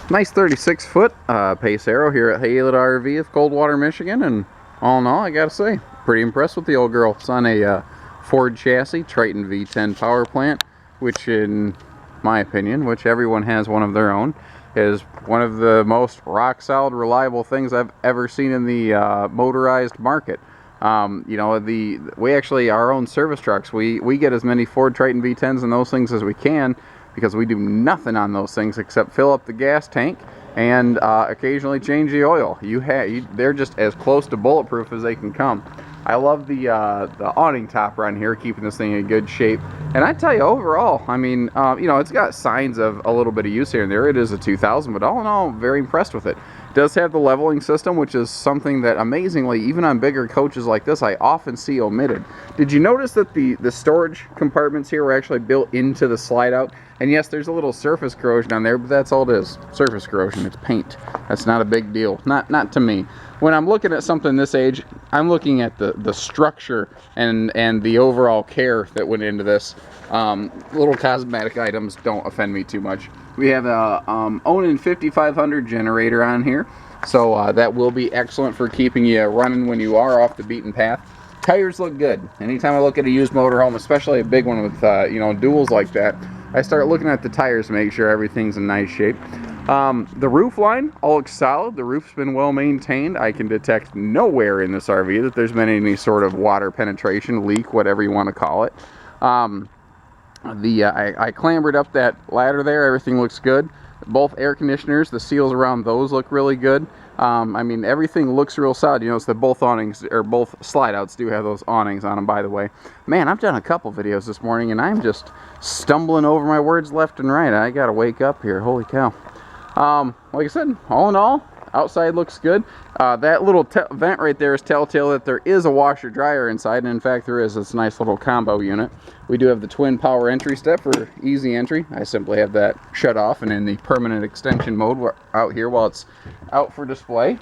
Nice 36-foot Pace Arrow here at Haylet RV of Coldwater, Michigan, and all in all, I gotta say, pretty impressed with the old girl. It's on a Ford chassis, Triton V10 power plant, which in my opinion, which everyone has one of their own, is one of the most rock-solid, reliable things I've ever seen in the motorized market. You know, we actually, our own service trucks, we get as many Ford Triton V10s and those things as we can, because we do nothing on those things except fill up the gas tank and occasionally change the oil. They're just as close to bulletproof as they can come. I love the awning topper on here, keeping this thing in good shape. And I tell you, overall, I mean, you know, it's got signs of a little bit of use here and there. It is a 2000, but all in all, very impressed with it. It does have the leveling system, which is something that amazingly, even on bigger coaches like this, I often see omitted. Did you notice that the storage compartments here were actually built into the slide out? And yes, there's a little surface corrosion on there, but that's all it is. Surface corrosion, it's paint. That's not a big deal, not to me. When I'm looking at something this age, I'm looking at the structure and the overall care that went into this. Little cosmetic items don't offend me too much. We have a Onan 5500 generator on here, so that will be excellent for keeping you running when you are off the beaten path. Tires look good. Anytime I look at a used motorhome, especially a big one with you know, duals like that, I start looking at the tires to make sure everything's in nice shape. The roof line all looks solid. The roof's been well maintained. I can detect nowhere in this RV that there's been any sort of water penetration, leak, whatever you want to call it. I clambered up that ladder there. Everything looks good. Both air conditioners, the seals around those look really good. I mean, everything looks real solid. You notice that both awnings, or both slide outs, do have those awnings on them, by the way. Man, I've done a couple videos this morning and I'm just stumbling over my words left and right. I gotta wake up here. Holy cow. Like I said, all in all, outside looks good. That little vent right there is telltale that there is a washer dryer inside, and in fact there is. It's a nice little combo unit. We do have the twin power entry step for easy entry. I simply have that shut off and in the permanent extension mode out here while it's out for display.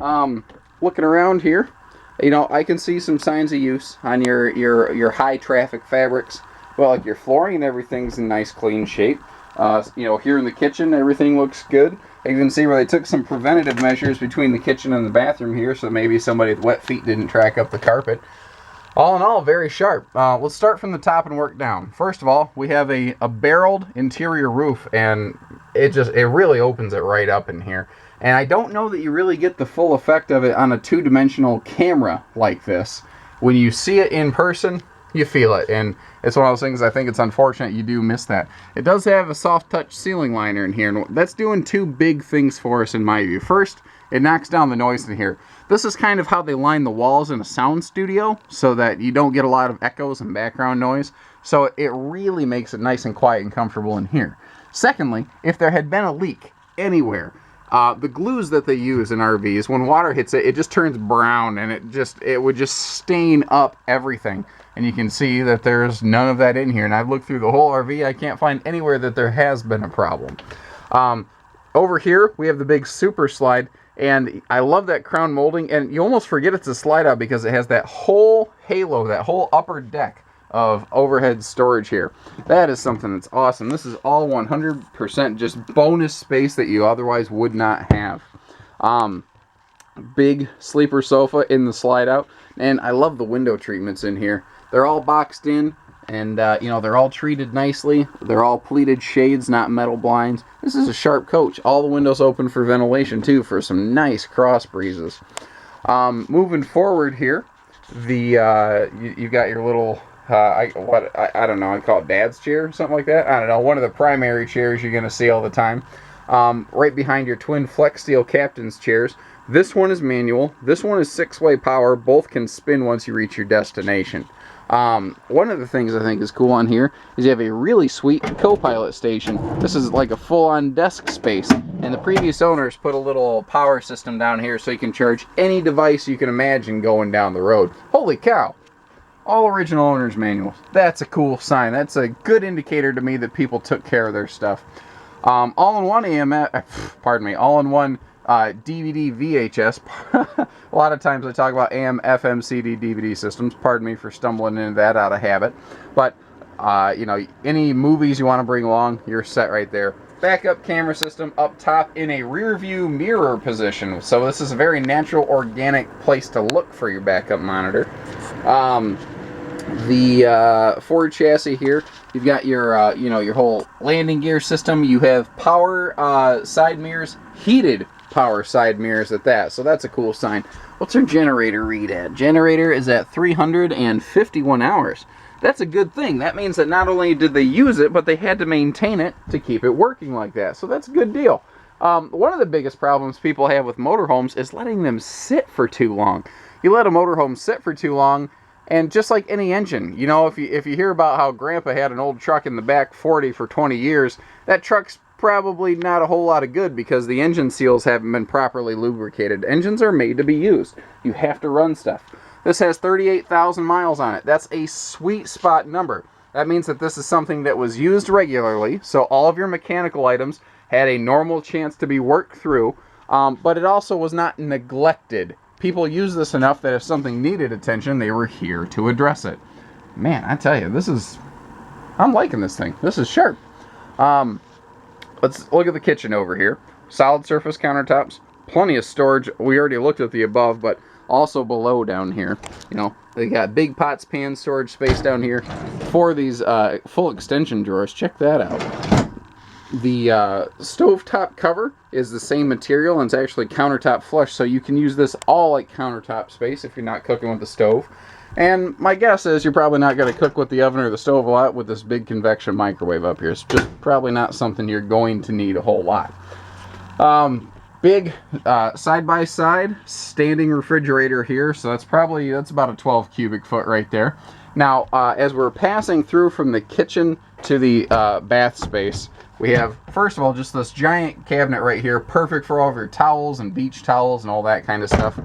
Looking around here, you know, I can see some signs of use on your high traffic fabrics. Well, like your flooring and everything's in nice clean shape. You know, here in the kitchen, everything looks good. You can see where they took some preventative measures between the kitchen and the bathroom here, so maybe somebody with wet feet didn't track up the carpet. All in all, very sharp. Let's start from the top and work down. First of all, we have a barreled interior roof, and it really opens it right up in here. And I don't know that you really get the full effect of it on a two-dimensional camera like this. When you see it in person, you feel it, and it's one of those things I think it's unfortunate you do miss that. It does have a soft touch ceiling liner in here, and that's doing two big things for us in my view. First, it knocks down the noise in here. This is kind of how they line the walls in a sound studio so that you don't get a lot of echoes and background noise. So it really makes it nice and quiet and comfortable in here. Secondly, if there had been a leak anywhere, the glues that they use in RVs, when water hits it, it just turns brown, and it would just stain up everything. And you can see that there's none of that in here. And I've looked through the whole RV. I can't find anywhere that there has been a problem. Over here, we have the big super slide. And I love that crown molding. And you almost forget it's a slide out because it has that whole halo, that whole upper deck of overhead storage here. That is something that's awesome. This is all 100% just bonus space that you otherwise would not have. Big sleeper sofa in the slide out. And I love the window treatments in here. They're all boxed in, and you know, they're all treated nicely. They're all pleated shades, not metal blinds. This is a sharp coach. All the windows open for ventilation too, for some nice cross breezes. Moving forward here, you got your little I don't know, I call it dad's chair or something like that. I don't know, one of the primary chairs you're gonna see all the time. Right behind your twin flex steel captain's chairs. This one is manual. This one is 6-way power. Both can spin once you reach your destination. One of the things I think is cool on here is you have a really sweet co-pilot station. This is like a full-on desk space, and the previous owners put a little power system down here so you can charge any device you can imagine going down the road. Holy cow! All original owners manuals. That's a cool sign. That's a good indicator to me that people took care of their stuff. All-in-one all-in-one DVD VHS. A lot of times I talk about AM, FM, CD, DVD systems. Pardon me for stumbling into that out of habit. But, you know, any movies you want to bring along, you're set right there. backup camera system up top in a rear view mirror position. So this is a very natural, organic place to look for your backup monitor. The Ford chassis here, you've got your your whole landing gear system. You have power side mirrors, heated power side mirrors at that. So that's a cool sign. What's our generator read at? Generator is at 351 hours. That's a good thing. That means that not only did they use it, but they had to maintain it to keep it working like that. So that's a good deal. One of the biggest problems people have with motorhomes is letting them sit for too long. You let a motorhome sit for too long, and just like any engine, you know, if you hear about how Grandpa had an old truck in the back 40 for 20 years, that truck's probably not a whole lot of good because the engine seals haven't been properly lubricated. Engines are made to be used. You have to run stuff. This has 38,000 miles on it. That's a sweet spot number. That means that this is something that was used regularly, so all of your mechanical items had a normal chance to be worked through, but it also was not neglected. People use this enough that if something needed attention, they were here to address it. Man, I tell you, I'm liking this thing. This is sharp. Let's look at the kitchen over here. Solid surface countertops, plenty of storage. We already looked at the above, but also below down here. You know, they got big pots, pans, storage space down here for these full extension drawers. Check that out. The stovetop cover is the same material, and it's actually countertop flush, so you can use this all like countertop space if you're not cooking with the stove. And my guess is you're probably not going to cook with the oven or the stove a lot with this big convection microwave up here. It's just probably not something you're going to need a whole lot. Big side-by-side standing refrigerator here, so that's about a 12 cubic foot right there. Now, as we're passing through from the kitchen to the bath space, we have, first of all, just this giant cabinet right here, perfect for all of your towels and beach towels and all that kind of stuff.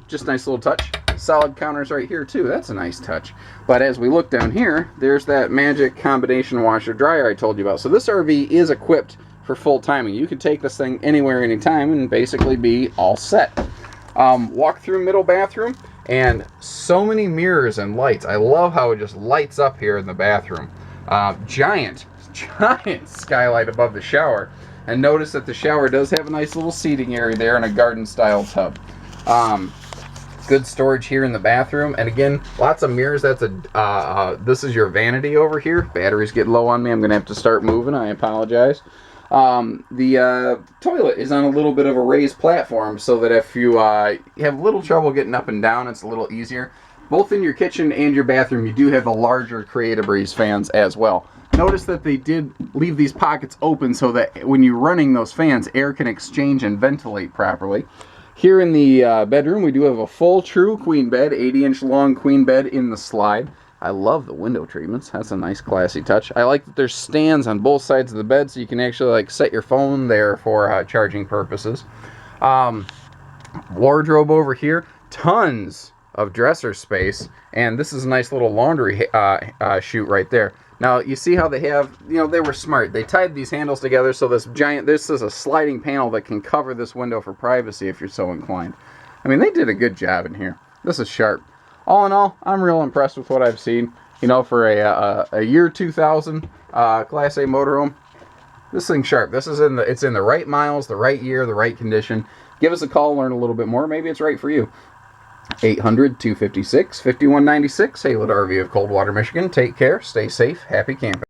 Just a nice little touch. Solid counters right here too. That's a nice touch. But as we look down here, there's that magic combination washer dryer I told you about. So this RV is equipped for full timing. You can take this thing anywhere, anytime, and basically be all set. Walk through middle bathroom, and so many mirrors and lights. I love how it just lights up here in the bathroom. Giant skylight above the shower. And notice that the shower does have a nice little seating area there and a garden style tub. Good storage here in the bathroom, and again, lots of mirrors. That's this is your vanity over here. Battery's getting low on me. I'm gonna have to start moving. I apologize. The toilet is on a little bit of a raised platform, so that if you have little trouble getting up and down, it's a little easier. Both in your kitchen and your bathroom, you do have the larger Create-A-Breeze fans as well. Notice that they did leave these pockets open so that when you're running those fans, air can exchange and ventilate properly. Here in the bedroom, we do have a full true queen bed, 80-inch long queen bed in the slide. I love the window treatments. That's a nice classy touch. I like that there's stands on both sides of the bed so you can actually like set your phone there for charging purposes. Wardrobe over here, tons of dresser space, and this is a nice little laundry chute right there. Now you see how they have, they were smart. They tied these handles together so this is a sliding panel that can cover this window for privacy if you're so inclined. I mean, they did a good job in here. This is sharp. All in all, I'm real impressed with what I've seen. For a year 2000 Class A motorhome, this thing's sharp. It's in the right miles, the right year, the right condition. Give us a call, learn a little bit more. Maybe it's right for you. 800-256-5196, Haylett RV of Coldwater, Michigan. Take care, stay safe, happy camping.